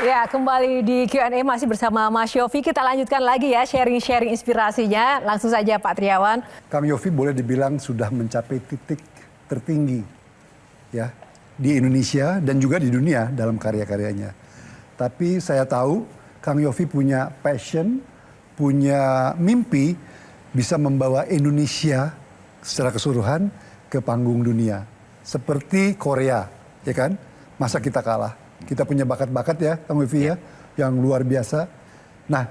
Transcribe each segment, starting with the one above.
Ya, kembali di Q&A masih bersama Mas Yofi. Kita lanjutkan lagi ya sharing-sharing inspirasinya. Langsung saja Pak Triawan. Kang Yofi boleh dibilang sudah mencapai titik tertinggi ya di Indonesia dan juga di dunia dalam karya-karyanya. Tapi saya tahu Kang Yofi punya passion, punya mimpi bisa membawa Indonesia secara keseluruhan ke panggung dunia. Seperti Korea, ya kan? Masa kita kalah? Kita punya bakat-bakat ya, Kang Yofi ya, yang luar biasa. Nah,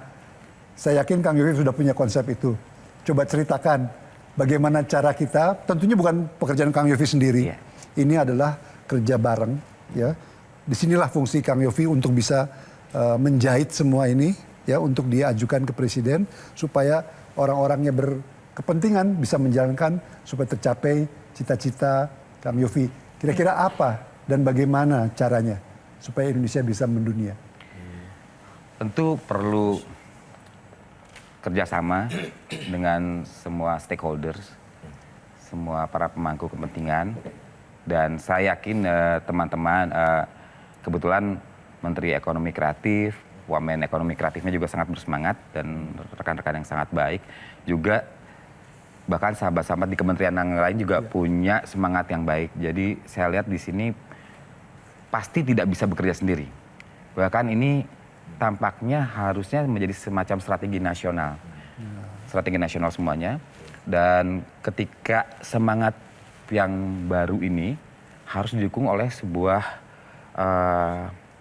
saya yakin Kang Yofi sudah punya konsep itu. Coba ceritakan bagaimana cara kita, tentunya bukan pekerjaan Kang Yofi sendiri. Ini adalah kerja bareng, ya. Disinilah fungsi Kang Yofi untuk bisa menjahit semua ini, ya, untuk diajukan ke Presiden supaya orang-orangnya berkepentingan bisa menjalankan supaya tercapai cita-cita Kang Yofi. Kira-kira apa dan bagaimana caranya supaya Indonesia bisa mendunia? Tentu perlu kerjasama dengan semua stakeholders, semua para pemangku kepentingan, dan saya yakin teman-teman, kebetulan Menteri Ekonomi Kreatif, Wamen Ekonomi Kreatifnya juga sangat bersemangat dan rekan-rekan yang sangat baik, juga bahkan sahabat-sahabat di kementerian yang lain juga punya semangat yang baik. Jadi saya lihat di sini pasti tidak bisa bekerja sendiri. Bahkan ini tampaknya harusnya menjadi semacam strategi nasional. Strategi nasional semuanya. Dan ketika semangat yang baru ini harus didukung oleh sebuah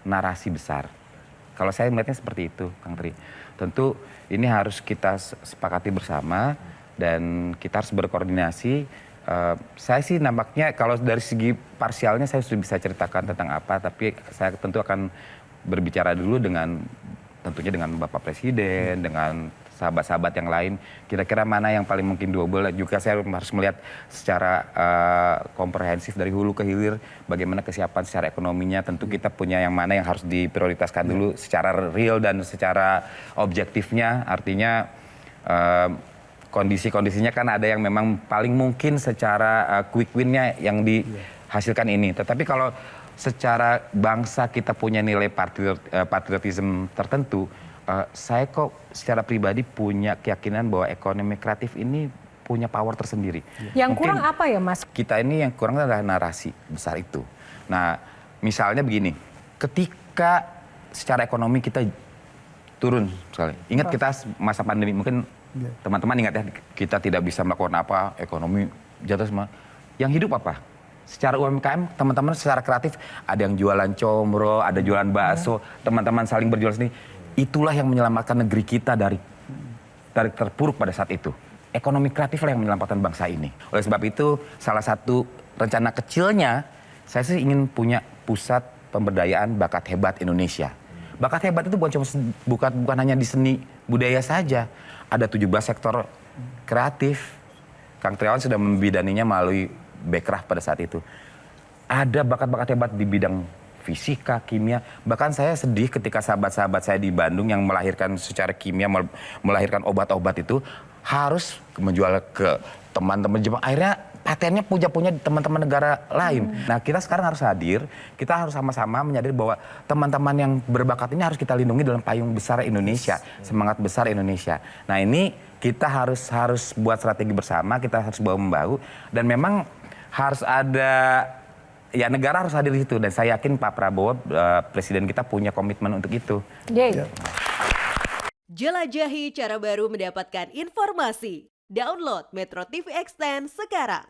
narasi besar. Kalau saya melihatnya seperti itu, Kang Tri. Tentu ini harus kita sepakati bersama dan kita harus berkoordinasi. Saya sih nampaknya kalau dari segi parsialnya saya sudah bisa ceritakan tentang apa, tapi saya tentu akan berbicara dulu tentunya dengan Bapak Presiden, dengan sahabat-sahabat yang lain, kira-kira mana yang paling mungkin doable. Juga saya harus melihat secara komprehensif dari hulu ke hilir bagaimana kesiapan secara ekonominya. Tentu kita punya yang mana yang harus diprioritaskan dulu secara real dan secara objektifnya, artinya kondisi-kondisinya kan ada yang memang paling mungkin secara quick win-nya yang dihasilkan ini. Tetapi kalau secara bangsa kita punya nilai patriotisme tertentu, saya kok secara pribadi punya keyakinan bahwa ekonomi kreatif ini punya power tersendiri. Yang mungkin kurang apa ya, Mas? Kita ini yang kurang adalah narasi besar itu. Nah, misalnya begini, ketika secara ekonomi kita turun sekali. Ingat kita masa pandemi, mungkin teman-teman ingat ya, kita tidak bisa melakukan apa, ekonomi jatuh semua. Yang hidup apa? Secara UMKM, teman-teman secara kreatif, ada yang jualan comro, ada jualan bakso, teman-teman saling berjual sendiri. Itulah yang menyelamatkan negeri kita dari terpuruk pada saat itu. Ekonomi kreatif lah yang menyelamatkan bangsa ini. Oleh sebab itu, salah satu rencana kecilnya, saya sih ingin punya pusat pemberdayaan bakat hebat Indonesia. Bakat hebat itu bukan hanya di seni budaya saja. Ada 17 sektor kreatif. Kang Triawan sudah membidaninya melalui Bekraf pada saat itu. Ada bakat-bakat hebat di bidang fisika, kimia. Bahkan saya sedih ketika sahabat-sahabat saya di Bandung yang melahirkan secara kimia, melahirkan obat-obat itu harus menjual ke teman-teman Jepang. Akhirnya patennya punya teman-teman negara lain. Nah, kita sekarang harus hadir, kita harus sama-sama menyadari bahwa teman-teman yang berbakat ini harus kita lindungi dalam payung besar Indonesia, semangat besar Indonesia. Nah, ini kita harus buat strategi bersama, kita harus bahu-membahu, dan memang harus ada, ya negara harus hadir di situ, dan saya yakin Pak Prabowo, Presiden kita punya komitmen untuk itu. Jelajahi cara baru mendapatkan informasi. Download Metro TV Extend sekarang.